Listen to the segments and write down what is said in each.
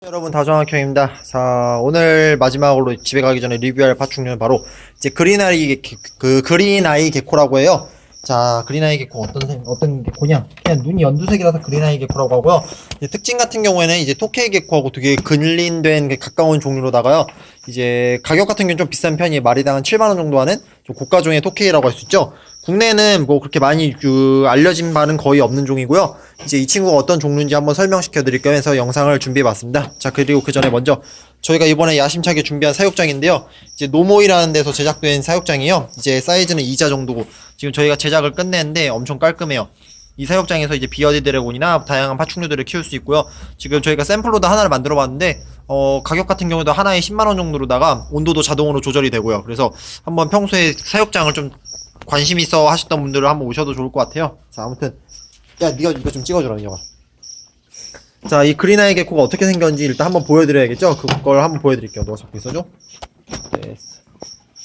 여러분, 다정학형입니다. 자, 오늘 마지막으로 집에 가기 전에 리뷰할 파충류는 바로 이제 그린아이 개코라고 해요. 자, 그린아이 개코 어떤 개코냐? 그냥 눈이 연두색이라서 그린아이 개코라고 하고요. 이제 특징 같은 경우에는 이제 토케이 개코하고 되게 근린된 가까운 종류로다가요. 이제 가격 같은 경우는 좀 비싼 편이에요. 마리당 한 7만 원 정도 하는 좀 고가종의 토케이라고 할 수 있죠. 국내에는 뭐 그렇게 많이 알려진 바는 거의 없는 종이고요. 이제 이 친구가 어떤 종류인지 한번 설명시켜 드릴게요 해서 영상을 준비해 봤습니다. 자, 그리고 그 전에 먼저 저희가 이번에 야심차게 준비한 사육장인데요. 이제 노모이라는 데서 제작된 사육장이요. 이제 사이즈는 2자 정도고 지금 저희가 제작을 끝냈는데 엄청 깔끔해요. 이 사육장에서 이제 비어디 드래곤이나 다양한 파충류들을 키울 수 있고요. 지금 저희가 샘플로도 하나를 만들어 봤는데 가격 같은 경우도 하나에 10만 원 정도로다가 온도도 자동으로 조절이 되고요. 그래서 한번 평소에 사육장을 좀 관심 있어 하셨던 분들은 한번 오셔도 좋을 것 같아요. 자, 아무튼 야, 니가 이거 좀 찍어주라, 인형아. 자, 이 그린아이 개코가 어떻게 생겼는지 일단 한번 보여드려야겠죠? 그걸 한번 보여드릴게요. 너가 잡고 있어줘. 됐어.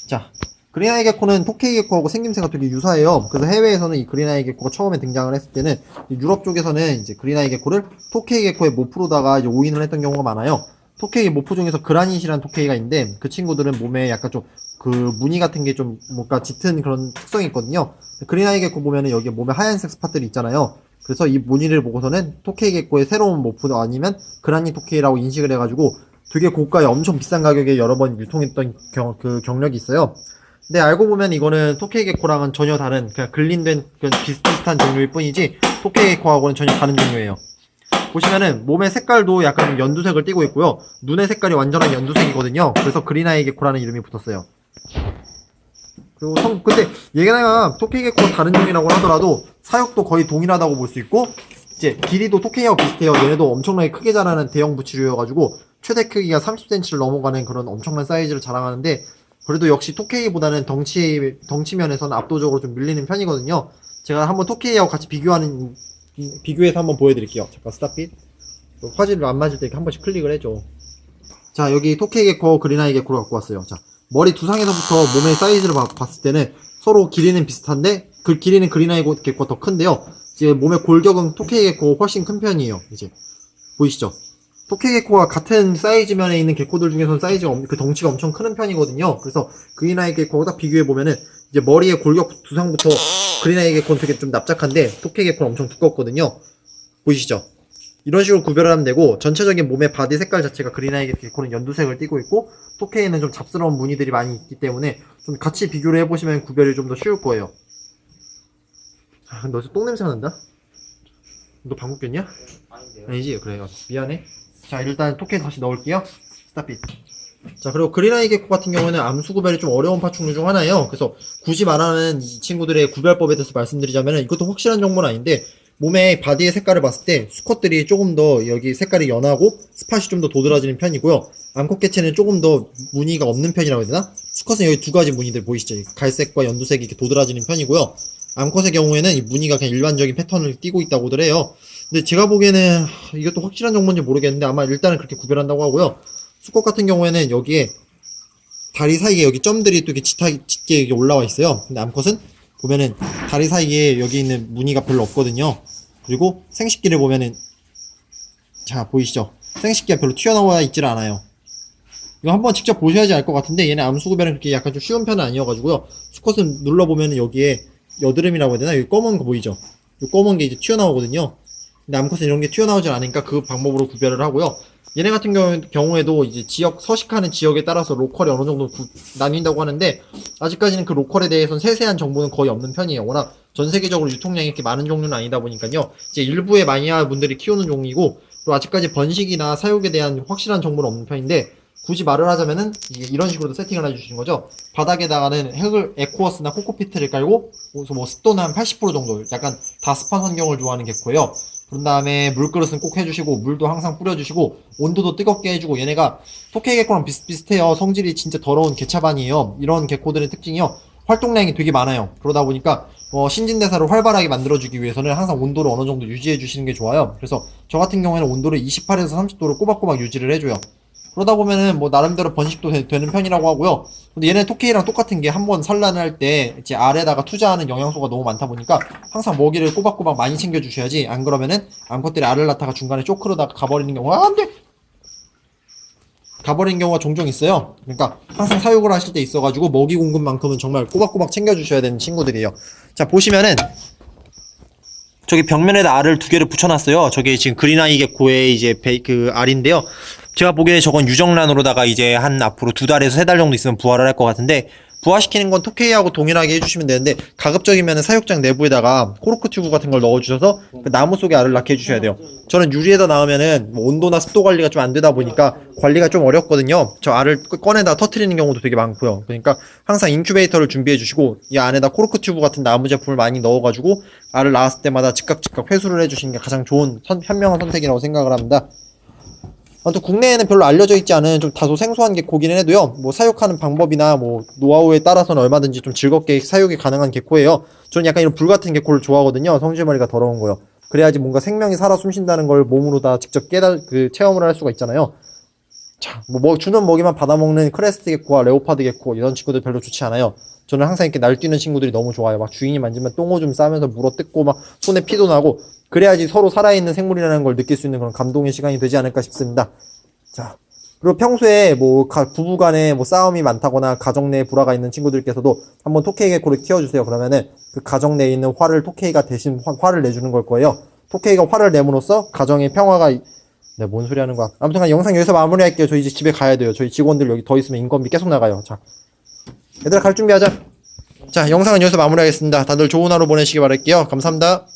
자, 그린아이 개코는 토케이 개코하고 생김새가 되게 유사해요. 그래서 해외에서는 이 그린아이 개코가 처음에 등장을 했을 때는 유럽 쪽에서는 이제 그린아이 개코를 토케이 개코의 모프로다가 이제 오인을 했던 경우가 많아요. 토케이 모프 중에서 그라닛이라는 토케이가 있는데 그 친구들은 몸에 약간 좀 그 무늬 같은 게 좀 뭔가 짙은 그런 특성이 있거든요. 그린아이 개코 보면은 여기 몸에 하얀색 스팟들이 있잖아요. 그래서 이 무늬를 보고서는 토케이 개코의 새로운 모프 아니면 그라닛 토케이라고 인식을 해가지고 되게 고가에 엄청 비싼 가격에 여러 번 유통했던 경력이 있어요. 근데 알고 보면 이거는 토케이 개코랑은 전혀 다른 그냥 글린된 비슷비슷한 종류일 뿐이지 토케이 개코하고는 전혀 다른 종류예요. 보시면은 몸의 색깔도 약간 연두색을 띠고 있고요. 눈의 색깔이 완전한 연두색이거든요. 그래서 그린아이 개코라는 이름이 붙었어요. 그리고 근데 얘가 토케이 개코가 다른 종이라고 하더라도 사육도 거의 동일하다고 볼 수 있고 이제 길이도 토케이하고 비슷해요. 얘네도 엄청나게 크게 자라는 대형 부치류여가지고 최대 크기가 30cm를 넘어가는 그런 엄청난 사이즈를 자랑하는데 그래도 역시 토케이보다는 덩치면에서는 압도적으로 좀 밀리는 편이거든요. 제가 한번 토케이하고 같이 비교해서 한번 보여드릴게요. 잠깐 스탑핏. 화질 안 맞을 때 이렇게 한 번씩 클릭을 해줘. 자, 여기 토케이 개코, 그린아이 개코를 갖고 왔어요. 자, 머리 두상에서부터 몸의 사이즈를 봤을 때는 서로 길이는 비슷한데 그 길이는 그린아이 개코가 더 큰데요. 이제 몸의 골격은 토케이 개코 훨씬 큰 편이에요. 이제 보이시죠? 토케이 개코가 같은 사이즈면에 있는 개코들 중에서는 그 덩치가 엄청 큰 편이거든요. 그래서 그린아이 개코하고 딱 비교해 보면은 이제 머리의 골격 두상부터 그린아이 개코는 되게 좀 납작한데 토케이 개코는 엄청 두껍거든요. 보이시죠? 이런 식으로 구별을 하면 되고 전체적인 몸의 바디 색깔 자체가 그린아이 개코는 연두색을 띠고 있고 토케이는 좀 잡스러운 무늬들이 많이 있기 때문에 좀 같이 비교를 해보시면 구별이 좀 더 쉬울 거예요. 너 똥냄새가 난다? 너 방귀 꼈냐? 아닌데요. 아니지? 그래요. 미안해. 자, 일단 토케이 다시 넣을게요. 스탑잇. 자, 그리고 그린아이 개코 같은 경우는 암수 구별이 좀 어려운 파충류 중 하나예요. 그래서 굳이 말하는 이 친구들의 구별법에 대해서 말씀드리자면 이것도 확실한 정보는 아닌데 몸의 바디의 색깔을 봤을 때 수컷들이 조금 더 여기 색깔이 연하고 스팟이 좀 더 도드라지는 편이고요. 암컷 개체는 조금 더 무늬가 없는 편이라고 해야 되나? 수컷은 여기 두 가지 무늬들 보이시죠? 갈색과 연두색이 이렇게 도드라지는 편이고요. 암컷의 경우에는 이 무늬가 그냥 일반적인 패턴을 띠고 있다고들 해요. 근데 제가 보기에는 이것도 확실한 정보인지 모르겠는데 아마 일단은 그렇게 구별한다고 하고요. 수컷 같은 경우에는 여기에 다리 사이에 여기 점들이 또 이렇게 짙게 올라와 있어요. 근데 암컷은 보면은 다리 사이에 여기 있는 무늬가 별로 없거든요. 그리고 생식기를 보면은 자, 보이시죠? 생식기가 별로 튀어나와 있질 않아요. 이거 한번 직접 보셔야지 알 것 같은데 얘네 암수 구별은 그렇게 약간 좀 쉬운 편은 아니어가지고요. 수컷은 눌러보면은 여기에 여드름이라고 해야 되나? 여기 검은 거 보이죠? 이 검은 게 이제 튀어나오거든요. 근데 암컷은 이런 게 튀어나오질 않으니까 그 방법으로 구별을 하고요. 얘네 같은 경우에도 이제 서식하는 지역에 따라서 로컬이 어느 정도 나뉜다고 하는데 아직까지는 그 로컬에 대해서는 세세한 정보는 거의 없는 편이에요. 워낙 전 세계적으로 유통량이 이렇게 많은 종류는 아니다 보니까요. 이제 일부의 마니아 분들이 키우는 종이고 또 아직까지 번식이나 사육에 대한 확실한 정보는 없는 편인데 굳이 말을 하자면은 이런 식으로도 세팅을 해주시는 거죠. 바닥에다가는 에코워스나 코코피트를 깔고 뭐 습도는 한 80% 정도 약간 다습한 환경을 좋아하는 개코예요. 그런 다음에 물그릇은 꼭 해주시고 물도 항상 뿌려주시고 온도도 뜨겁게 해주고 얘네가 토케이 개코랑 비슷비슷해요. 성질이 진짜 더러운 개차반이에요. 이런 개코들의 특징이요. 활동량이 되게 많아요. 그러다 보니까 신진대사를 활발하게 만들어주기 위해서는 항상 온도를 어느 정도 유지해 주시는 게 좋아요. 그래서 저 같은 경우에는 온도를 28에서 30도로 꼬박꼬박 유지를 해줘요. 그러다 보면은 뭐 나름대로 번식도 되는 편이라고 하고요. 근데 얘네 토끼랑 똑같은 게 한번 산란할 때 이제 알에다가 투자하는 영양소가 너무 많다 보니까 항상 먹이를 꼬박꼬박 많이 챙겨주셔야지 안 그러면은 암컷들이 알을 낳다가 중간에 쇼크로다가 가버리는 경우가 안 돼! 가버리는 경우가 종종 있어요. 그러니까 항상 사육을 하실 때 있어가지고 먹이 공급만큼은 정말 꼬박꼬박 챙겨주셔야 되는 친구들이에요. 자, 보시면은 저기 벽면에다 알을 2개를 붙여놨어요. 저게 지금 그린아이 개코의 이제 그 알인데요. 제가 보기에 저건 유정란으로다가 이제 한 앞으로 2달에서 3달 정도 있으면 부화를 할 것 같은데, 부화시키는 건 토케이하고 동일하게 해주시면 되는데, 가급적이면 사육장 내부에다가 코르크 튜브 같은 걸 넣어주셔서 그 나무 속에 알을 낳게 해주셔야 돼요. 저는 유리에다 낳으면은 뭐 온도나 습도 관리가 좀 안 되다 보니까 관리가 좀 어렵거든요. 저 알을 꺼내다 터트리는 경우도 되게 많고요. 그러니까 항상 인큐베이터를 준비해 주시고 이 안에다 코르크 튜브 같은 나무 제품을 많이 넣어가지고 알을 낳았을 때마다 즉각 회수를 해주시는 게 가장 좋은 현명한 선택이라고 생각을 합니다. 아무튼 국내에는 별로 알려져 있지 않은 좀 다소 생소한 개코기는 해도요, 뭐 사육하는 방법이나 뭐 노하우에 따라서는 얼마든지 좀 즐겁게 사육이 가능한 개코예요. 저는 약간 이런 불 같은 개코를 좋아하거든요. 성질머리가 더러운 거요. 그래야지 뭔가 생명이 살아 숨쉰다는 걸 몸으로 다 직접 체험을 할 수가 있잖아요. 자, 주는 먹이만 받아먹는 크레스트 개코와 레오파드 개코 이런 친구들 별로 좋지 않아요. 저는 항상 이렇게 날뛰는 친구들이 너무 좋아요. 막 주인이 만지면 똥오줌 싸면서 물어뜯고 막 손에 피도 나고, 그래야지 서로 살아있는 생물이라는 걸 느낄 수 있는 그런 감동의 시간이 되지 않을까 싶습니다. 자, 그리고 평소에 뭐 부부 간에 뭐 싸움이 많다거나 가정 내에 불화가 있는 친구들께서도 한번 토케이 개코를 키워주세요. 그러면은 그 가정 내에 있는 화를 토케이가 대신 화를 내주는 걸 거예요. 토케이가 화를 내므로써 가정의 평화가 네, 뭔 소리 하는 거야. 아무튼 영상 여기서 마무리할게요. 저희 이제 집에 가야 돼요. 저희 직원들 여기 더 있으면 인건비 계속 나가요. 자, 얘들아 갈 준비하자. 자, 영상은 여기서 마무리하겠습니다. 다들 좋은 하루 보내시기 바랄게요. 감사합니다.